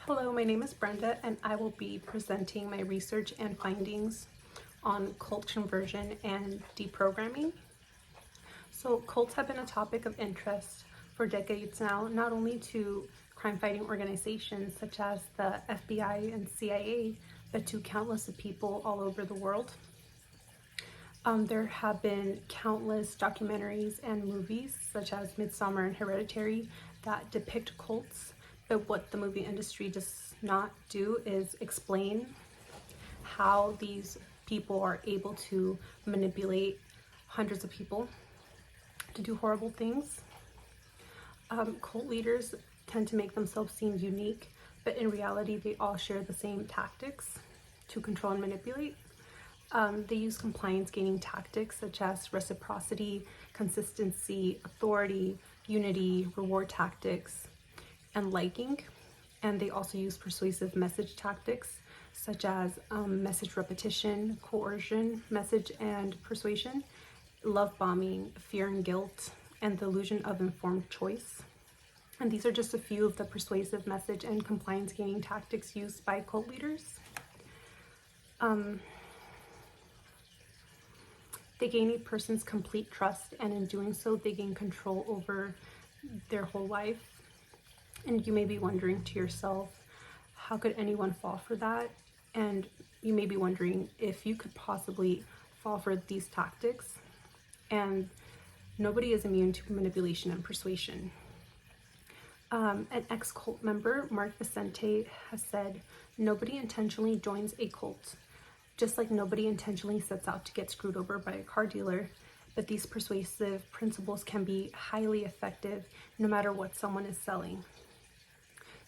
Hello, my name is Brenda and I will be presenting my research and findings on cult conversion and deprogramming. So cults have been a topic of interest for decades now, not only to crime-fighting organizations such as the FBI and CIA, but to countless of people all over the world. There have been countless documentaries and movies such as Midsommar and Hereditary that depict cults, but what the movie industry does not do is explain how these people are able to manipulate hundreds of people to do horrible things. Cult leaders tend to make themselves seem unique, but in reality they all share the same tactics to control and manipulate. They use compliance gaining tactics such as reciprocity, consistency, authority, unity, reward tactics, and liking. And they also use persuasive message tactics such as message repetition, coercion, message and persuasion, love bombing, fear and guilt, and the illusion of informed choice. And these are just a few of the persuasive message and compliance gaining tactics used by cult leaders. They gain a person's complete trust, and in doing so, they gain control over their whole life. And you may be wondering to yourself, how could anyone fall for that? And you may be wondering if you could possibly fall for these tactics. And nobody is immune to manipulation and persuasion. An ex-cult member, Mark Vicente, has said, "Nobody intentionally joins a cult. Just like nobody intentionally sets out to get screwed over by a car dealer, but these persuasive principles can be highly effective no matter what someone is selling."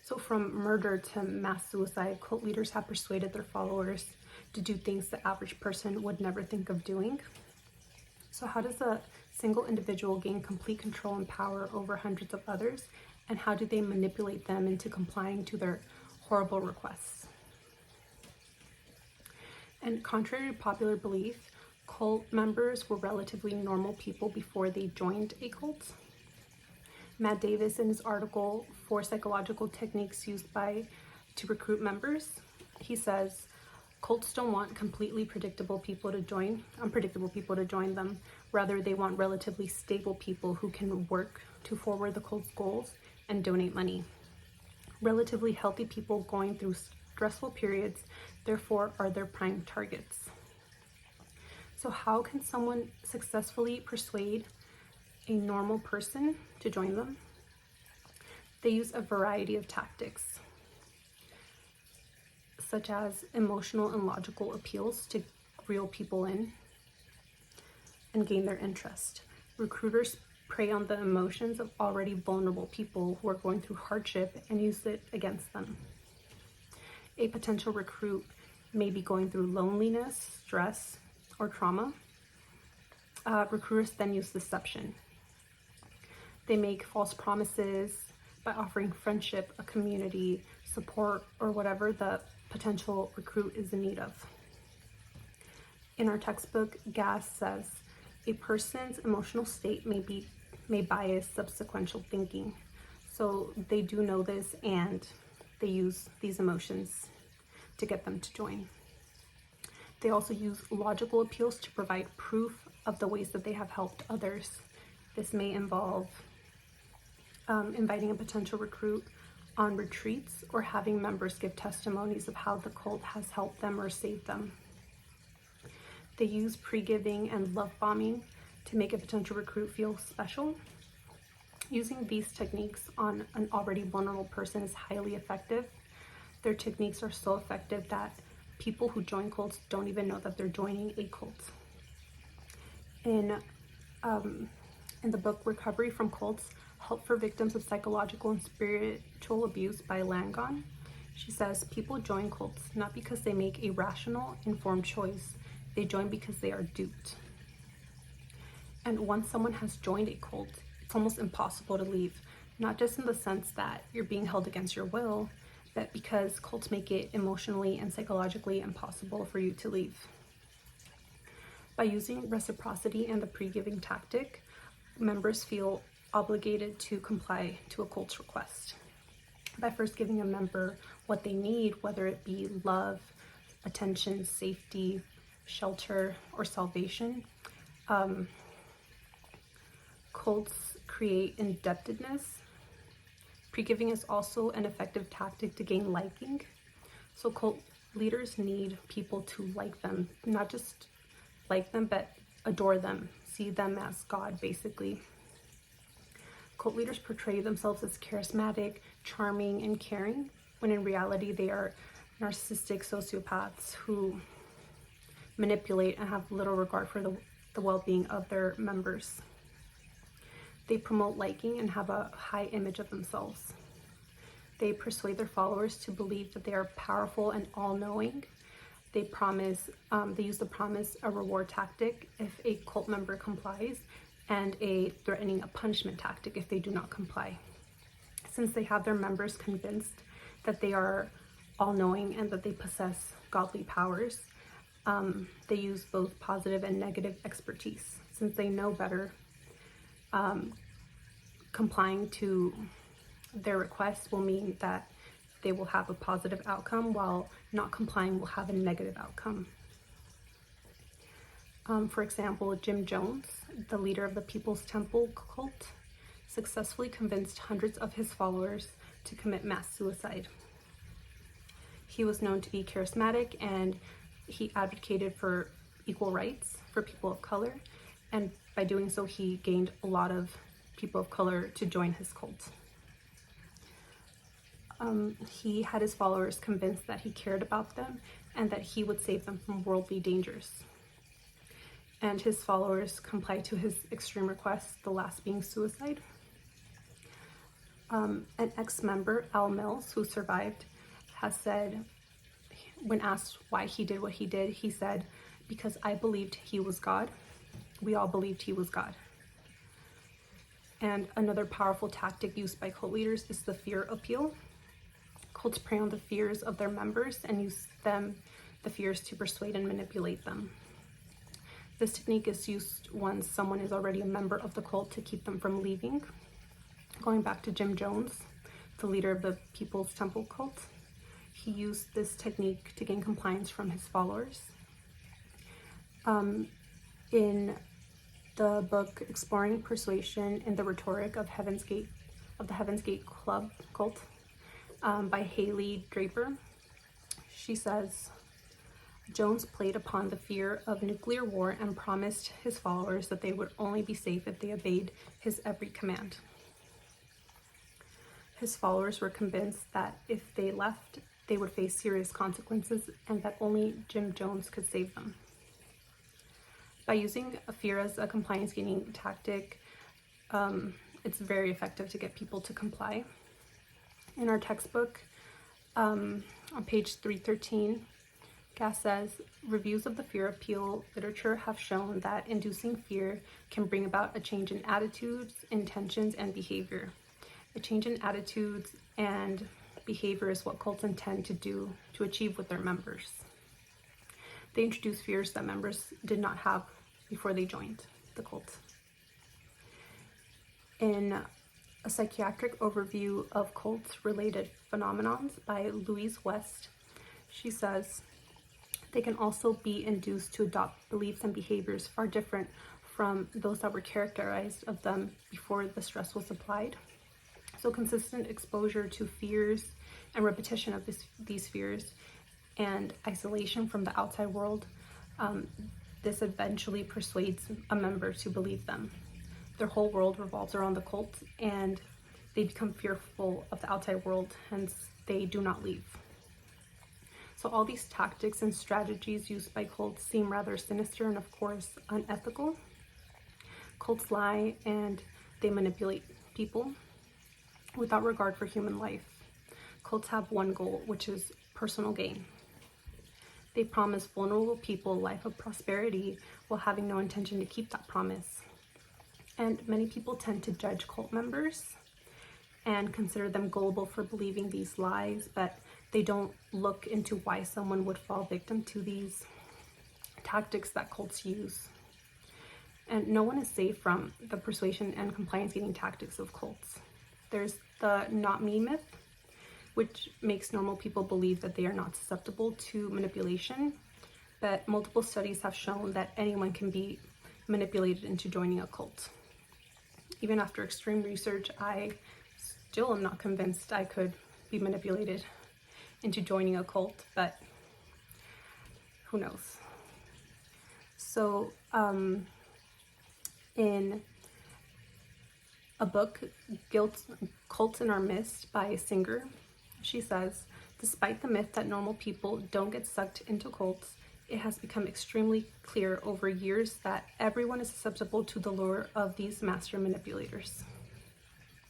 So from murder to mass suicide, cult leaders have persuaded their followers to do things the average person would never think of doing. So how does a single individual gain complete control and power over hundreds of others, and how do they manipulate them into complying to their horrible requests? And contrary to popular belief, cult members were relatively normal people before they joined a cult. Matt Davis, in his article, 4 Psychological Techniques Used to Recruit Members, he says, cults don't want completely unpredictable people to join them. Rather, they want relatively stable people who can work to forward the cult's goals and donate money. Relatively healthy people going through stressful periods, therefore, are their prime targets. So how can someone successfully persuade a normal person to join them? They use a variety of tactics, such as emotional and logical appeals to reel people in and gain their interest. Recruiters prey on the emotions of already vulnerable people who are going through hardship and use it against them. A potential recruit may be going through loneliness, stress, or trauma. Recruiters then use deception. They make false promises by offering friendship, a community, support, or whatever the potential recruit is in need of. In our textbook, Gass says, a person's emotional state may bias subsequent thinking. So they do know this, and they use these emotions to get them to join. They also use logical appeals to provide proof of the ways that they have helped others. This may involve inviting a potential recruit on retreats or having members give testimonies of how the cult has helped them or saved them. They use pre-giving and love bombing to make a potential recruit feel special. Using these techniques on an already vulnerable person is highly effective. Their techniques are so effective that people who join cults don't even know that they're joining a cult. In the book Recovery from Cults, Help for Victims of Psychological and Spiritual Abuse by Langon, she says, people join cults not because they make a rational, informed choice. They join because they are duped. And once someone has joined a cult, it's almost impossible to leave, not just in the sense that you're being held against your will, but because cults make it emotionally and psychologically impossible for you to leave. By using reciprocity and the pre-giving tactic, members feel obligated to comply to a cult's request. by first giving a member what they need, whether it be love, attention, safety, shelter, or salvation. Cults create indebtedness. Pre-giving is also an effective tactic to gain liking. So cult leaders need people to like them, not just like them, but adore them, see them as God, basically. Cult leaders portray themselves as charismatic, charming, and caring, when in reality they are narcissistic sociopaths who manipulate and have little regard for the well-being of their members. They promote liking and have a high image of themselves. They persuade their followers to believe that they are powerful and all-knowing. They use the promise, a reward tactic if a cult member complies, and a punishment tactic if they do not comply. Since they have their members convinced that they are all-knowing and that they possess godly powers, they use both positive and negative expertise. Since they know better, complying to their request will mean that they will have a positive outcome, while not complying will have a negative outcome. For example, Jim Jones, the leader of the People's Temple cult, successfully convinced hundreds of his followers to commit mass suicide. He was known to be charismatic, and he advocated for equal rights for people of color, and by doing so he gained a lot of people of color to join his cult. He had his followers convinced that he cared about them and that he would save them from worldly dangers. And his followers complied to his extreme request, the last being suicide. An ex-member, Al Mills, who survived, has said, when asked why he did what he did, he said, "Because I believed he was God. We all believed he was God." And another powerful tactic used by cult leaders is the fear appeal. Cults prey on the fears of their members and use the fears to persuade and manipulate them. This technique is used once someone is already a member of the cult to keep them from leaving. Going back to Jim Jones, the leader of the People's Temple cult, he used this technique to gain compliance from his followers. In the book Exploring Persuasion in the Rhetoric of the Heaven's Gate Club cult, by Haley Draper, she says, Jones played upon the fear of nuclear war and promised his followers that they would only be safe if they obeyed his every command. His followers were convinced that if they left, they would face serious consequences and that only Jim Jones could save them. By using a fear as a compliance gaining tactic, it's very effective to get people to comply. In our textbook, on page 313, Gass says, reviews of the fear appeal literature have shown that inducing fear can bring about a change in attitudes, intentions, and behavior. A change in attitudes and behavior is what cults intend to achieve with their members. They introduce fears that members did not have before they joined the cult. In a psychiatric overview of cult-related phenomenons by Louise West, she says, they can also be induced to adopt beliefs and behaviors far different from those that were characterized of them before the stress was applied. So consistent exposure to fears and repetition of these fears and isolation from the outside world, this eventually persuades a member to believe them. Their whole world revolves around the cult, and they become fearful of the outside world, hence they do not leave. So all these tactics and strategies used by cults seem rather sinister and of course unethical. Cults lie and they manipulate people without regard for human life. Cults have one goal, which is personal gain. They promise vulnerable people a life of prosperity while having no intention to keep that promise. And many people tend to judge cult members and consider them gullible for believing these lies, but they don't look into why someone would fall victim to these tactics that cults use. And no one is safe from the persuasion and compliance gaining tactics of cults. There's the not me myth. which makes normal people believe that they are not susceptible to manipulation. But multiple studies have shown that anyone can be manipulated into joining a cult. Even after extreme research, I still am not convinced I could be manipulated into joining a cult, but who knows? So, in a book, Cults in Our Midst by Singer, she says, despite the myth that normal people don't get sucked into cults, it has become extremely clear over years that everyone is susceptible to the lure of these master manipulators.